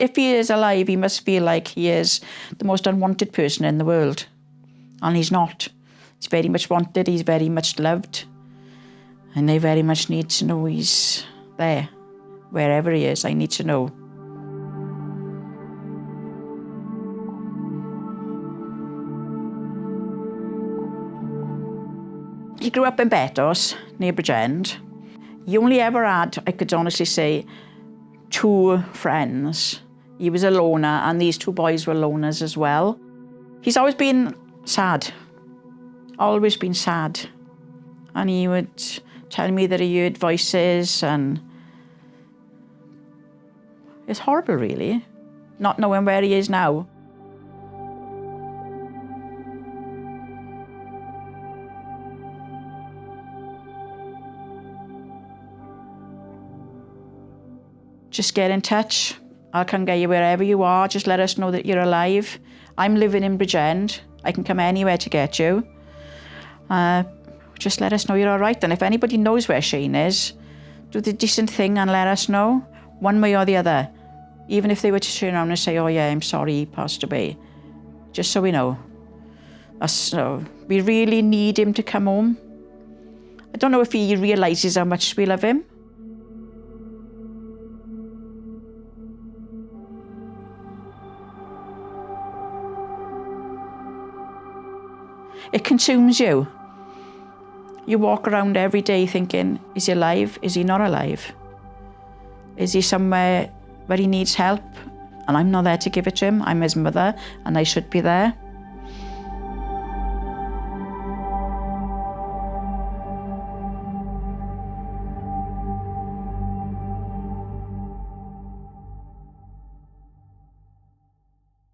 If he is alive, he must feel like he is the most unwanted person in the world. And he's not. He's very much wanted, he's very much loved. And they very much need to know he's there. Wherever he is, I need to know. He grew up in Betws, near Bridgend. He only ever had, I could honestly say, 2 friends. He was a loner, and these 2 boys were loners as well. He's always been sad. Always been sad. And he would tell me that he heard voices, and it's horrible, really, not knowing where he is now. Just get in touch. I'll come get you wherever you are. Just let us know that you're alive. I'm living in Bridgend. I can come anywhere to get you. Just let us know you're all right. And if anybody knows where Shane is, do the decent thing and let us know, one way or the other. Even if they were to turn around and say, oh yeah, I'm sorry, he passed away. Just so we know. We really need him to come home. I don't know if he realises how much we love him. It consumes you. You walk around every day thinking, is he alive? Is he not alive? Is he somewhere where he needs help? And I'm not there to give it to him. I'm his mother, and I should be there.